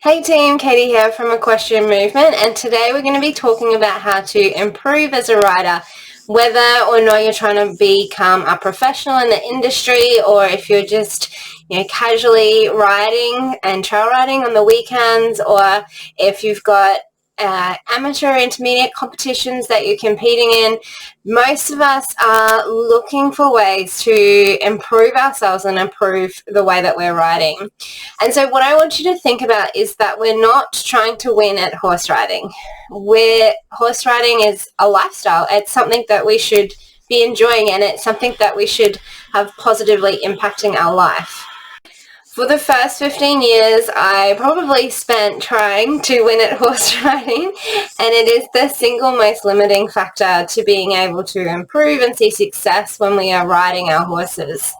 Hey team, Katie here from Equestrian Movement, and today we're going to be talking about how to improve as a rider, whether or not you're trying to become a professional in the industry, or if you're just casually riding and trail riding on the weekends, or if you've got amateur intermediate competitions that you're competing in. Most of us are looking for ways to improve ourselves and improve the way that we're riding. And so what I want you to think about is that we're not trying to win at horse riding. Horse riding is a lifestyle. It's something that we should be enjoying, and it's something that we should have positively impacting our life. For the first 15 years, I probably spent trying to win at horse riding, and it is the single most limiting factor to being able to improve and see success when we are riding our horses.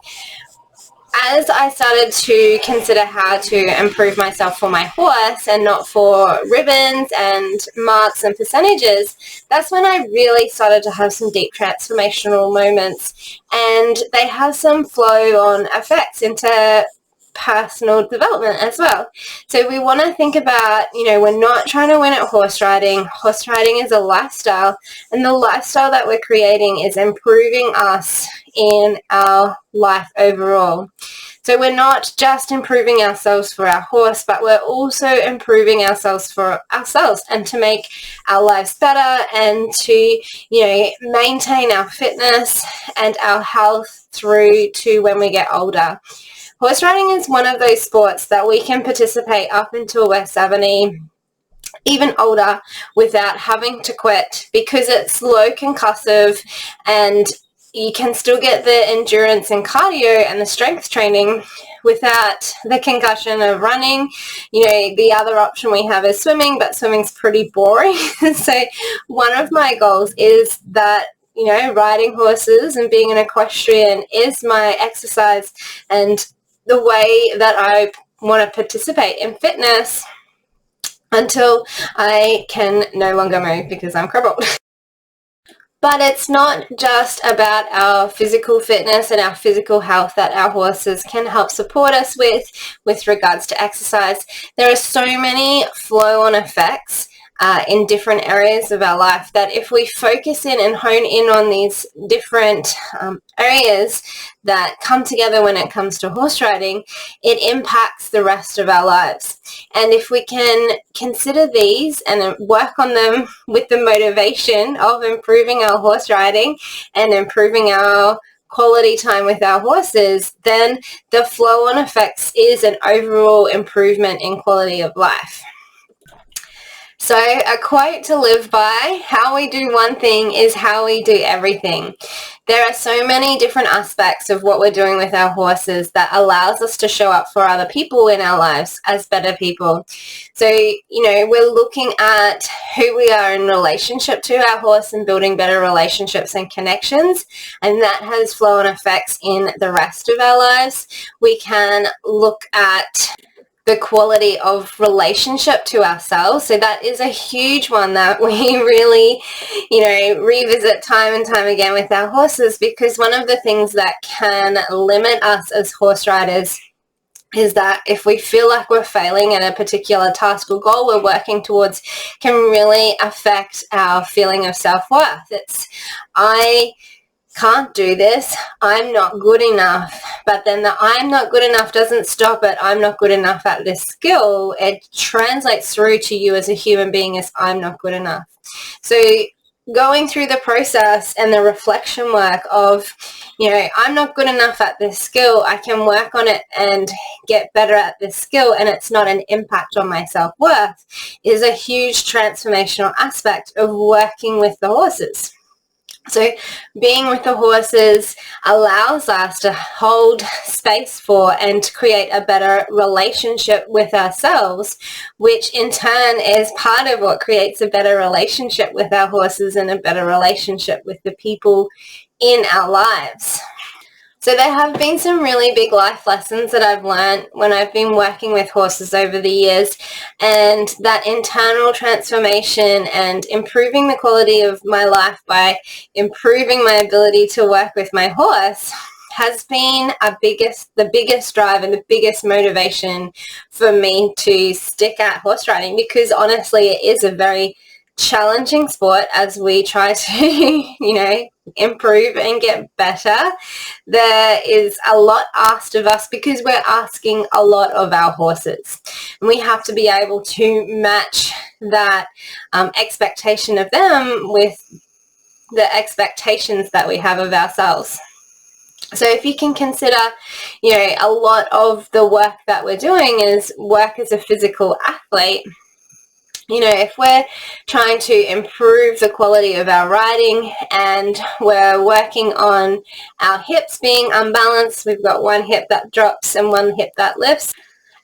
As I started to consider how to improve myself for my horse and not for ribbons and marks and percentages, that's when I really started to have some deep transformational moments, and they have some flow-on effects into personal development as well. So we want to think about, we're not trying to win at horse riding. Horse riding is a lifestyle, and the lifestyle that we're creating is improving us in our life overall. So we're not just improving ourselves for our horse, but we're also improving ourselves for ourselves, and to make our lives better and to, maintain our fitness and our health through to when we get older. Horse riding is one of those sports that we can participate up until we're 70, even older, without having to quit, because it's low concussive and you can still get the endurance and cardio and the strength training without the concussion of running. The other option we have is swimming, but swimming's pretty boring. So one of my goals is that riding horses and being an equestrian is my exercise and the way that I want to participate in fitness until I can no longer move because I'm crippled. But it's not just about our physical fitness and our physical health that our horses can help support us with regards to exercise. There are so many flow-on effects in different areas of our life that if we focus in and hone in on these different areas that come together when it comes to horse riding, it impacts the rest of our lives. And if we can consider these and work on them with the motivation of improving our horse riding and improving our quality time with our horses, then the flow-on effects is an overall improvement in quality of life. So a quote to live by: how we do one thing is how we do everything. There are so many different aspects of what we're doing with our horses that allows us to show up for other people in our lives as better people. So, we're looking at who we are in relationship to our horse and building better relationships and connections, and that has flow-on effects in the rest of our lives. We can look at the quality of relationship to ourselves. So that is a huge one that we really, revisit time and time again with our horses, because one of the things that can limit us as horse riders is that if we feel like we're failing at a particular task or goal we're working towards, can really affect our feeling of self-worth. I can't do this, I'm not good enough. But then the I'm not good enough doesn't stop at I'm not good enough at this skill. It translates through to you as a human being as I'm not good enough. So going through the process and the reflection work of, I'm not good enough at this skill, I can work on it and get better at this skill, and it's not an impact on my self-worth, is a huge transformational aspect of working with the horses. So being with the horses allows us to hold space for and create a better relationship with ourselves, which in turn is part of what creates a better relationship with our horses and a better relationship with the people in our lives. So there have been some really big life lessons that I've learned when I've been working with horses over the years, and that internal transformation and improving the quality of my life by improving my ability to work with my horse has been the biggest drive and the biggest motivation for me to stick at horse riding, because honestly it is a very challenging sport as we try to improve and get better. There is a lot asked of us because we're asking a lot of our horses, and we have to be able to match that expectation of them with the expectations that we have of ourselves. So if you can consider, a lot of the work that we're doing is work as a physical athlete. If we're trying to improve the quality of our riding and we're working on our hips being unbalanced, we've got one hip that drops and one hip that lifts,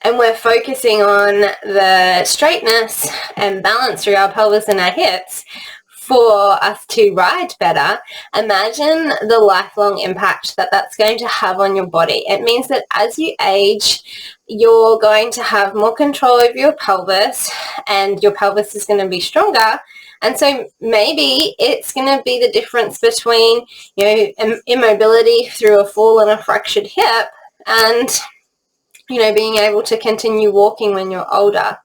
and we're focusing on the straightness and balance through our pelvis and our hips for us to ride better, imagine the lifelong impact that that's going to have on your body. It means that as you age, you're going to have more control over your pelvis, and your pelvis is going to be stronger. And so maybe it's going to be the difference between, immobility through a fall and a fractured hip and, being able to continue walking when you're older.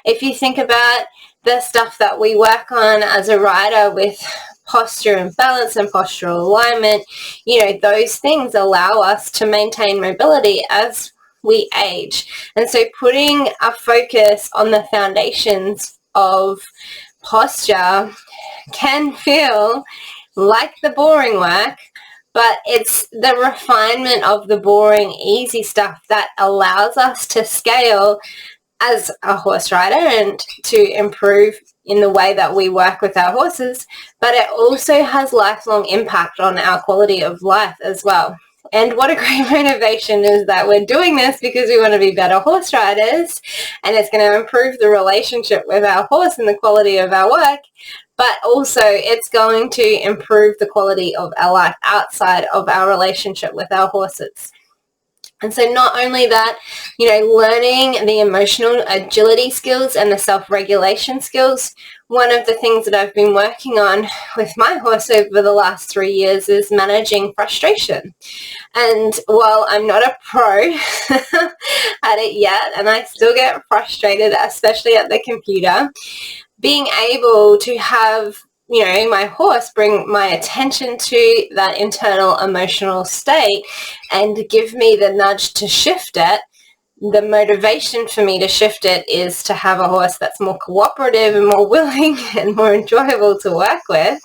If you think about the stuff that we work on as a rider with posture and balance and postural alignment, those things allow us to maintain mobility as we age. And so putting a focus on the foundations of posture can feel like the boring work, but it's the refinement of the boring, easy stuff that allows us to scale as a horse rider and to improve in the way that we work with our horses, but it also has lifelong impact on our quality of life as well. And what a great motivation is that we're doing this because we want to be better horse riders, and it's going to improve the relationship with our horse and the quality of our work, but also it's going to improve the quality of our life outside of our relationship with our horses. And so not only that, learning the emotional agility skills and the self-regulation skills, one of the things that I've been working on with my horse over the last 3 years is managing frustration. And while I'm not a pro at it yet, and I still get frustrated, especially at the computer, being able to have my horse bring my attention to that internal emotional state and give me the nudge to shift it. The motivation for me to shift it is to have a horse that's more cooperative and more willing and more enjoyable to work with.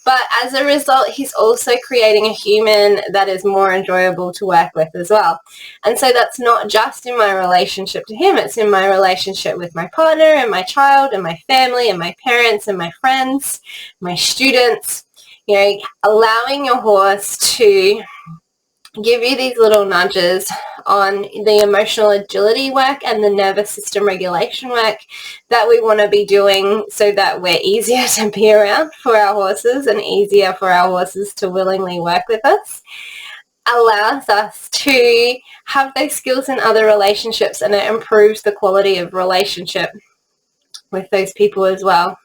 But as a result, he's also creating a human that is more enjoyable to work with as well. And so that's not just in my relationship to him, it's in my relationship with my partner and my child and my family and my parents and my friends, my students. Allowing your horse to give you these little nudges on the emotional agility work and the nervous system regulation work that we want to be doing so that we're easier to be around for our horses and easier for our horses to willingly work with us, allows us to have those skills in other relationships, and it improves the quality of relationship with those people as well.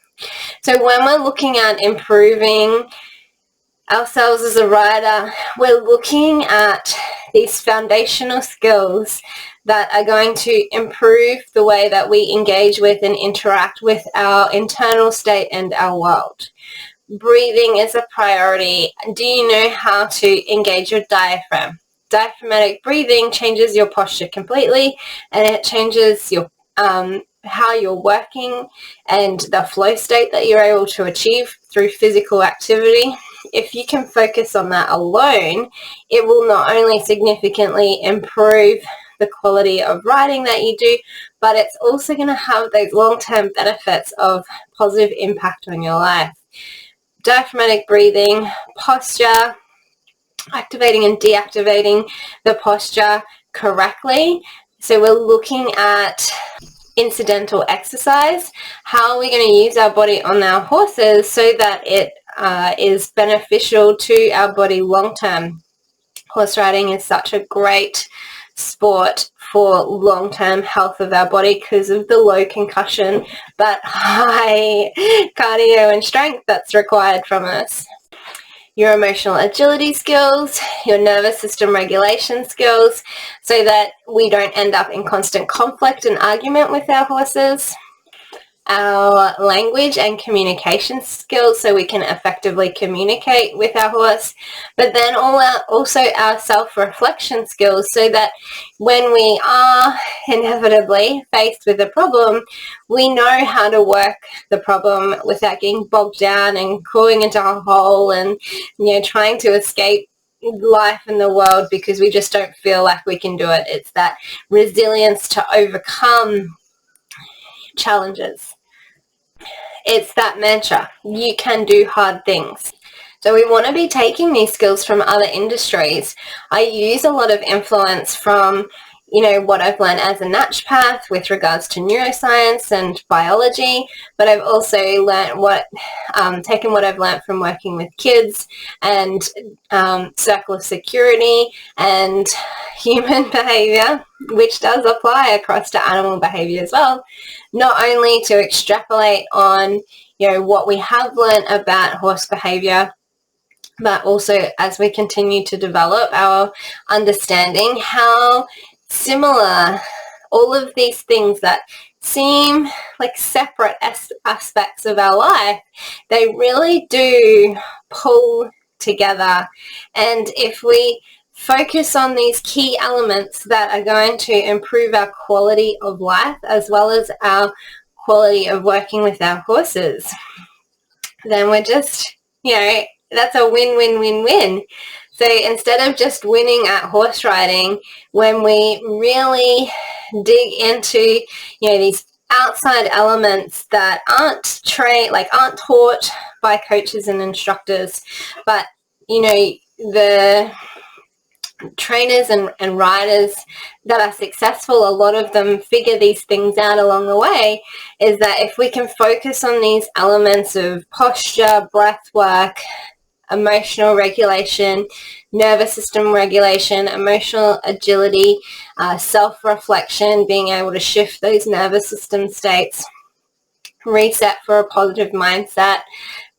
So when we're looking at improving ourselves as a rider, we're looking at these foundational skills that are going to improve the way that we engage with and interact with our internal state and our world. Breathing is a priority. Do you know how to engage your diaphragm? Diaphragmatic breathing changes your posture completely, and it changes your how you're working and the flow state that you're able to achieve through physical activity. If you can focus on that alone, it will not only significantly improve the quality of riding that you do, but it's also going to have those long-term benefits of positive impact on your life. Diaphragmatic breathing, posture, activating and deactivating the posture correctly. So we're looking at incidental exercise. How are we going to use our body on our horses so that it is beneficial to our body long term? Horse riding is such a great sport for long-term health of our body because of the low concussion but high cardio and strength that's required from us. your emotional agility skills, your nervous system regulation skills, so that we don't end up in constant conflict and argument with our horses, our language and communication skills so we can effectively communicate with our horse, but then also our self-reflection skills so that when we are inevitably faced with a problem, we know how to work the problem without getting bogged down and crawling into a hole and, trying to escape life in the world because we just don't feel like we can do it. It's that resilience to overcome challenges. It's that mantra, you can do hard things. So we want to be taking these skills from other industries. I use a lot of influence from, what I've learned as a naturopath with regards to neuroscience and biology, but I've also taken what I've learned from working with kids and circle of security and human behavior, which does apply across to animal behavior as well, not only to extrapolate on, what we have learned about horse behavior, but also as we continue to develop our understanding how similar all of these things that seem like separate aspects of our life, they really do pull together. And if we focus on these key elements that are going to improve our quality of life as well as our quality of working with our horses, then we're just, that's a win-win-win-win. So instead of just winning at horse riding, when we really dig into, these outside elements that aren't taught by coaches and instructors, but, the trainers and riders that are successful, a lot of them figure these things out along the way, is that if we can focus on these elements of posture, breath work, emotional regulation, nervous system regulation, emotional agility, self-reflection, being able to shift those nervous system states, reset for a positive mindset.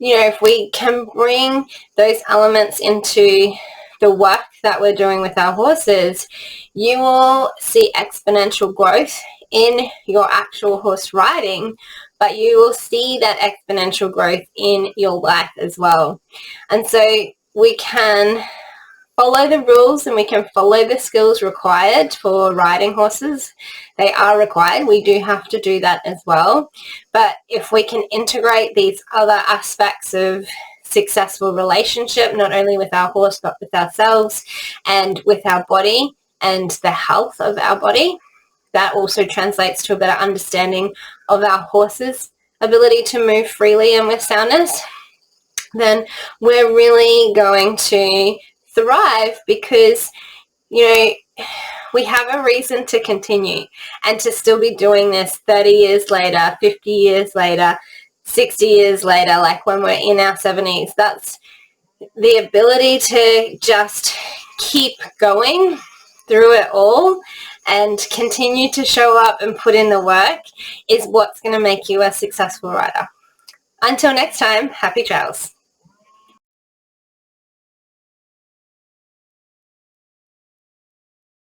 If we can bring those elements into the work that we're doing with our horses, you will see exponential growth in your actual horse riding, but you will see that exponential growth in your life as well. And so we can follow the rules and we can follow the skills required for riding horses. They are required. We do have to do that as well. But if we can integrate these other aspects of successful relationship, not only with our horse, but with ourselves and with our body and the health of our body, that also translates to a better understanding of our horse's ability to move freely and with soundness, then we're really going to thrive because, we have a reason to continue and to still be doing this 30 years later, 50 years later, 60 years later, like when we're in our 70s. That's the ability to just keep going through it all and continue to show up and put in the work is what's going to make you a successful rider. Until next time, happy trails.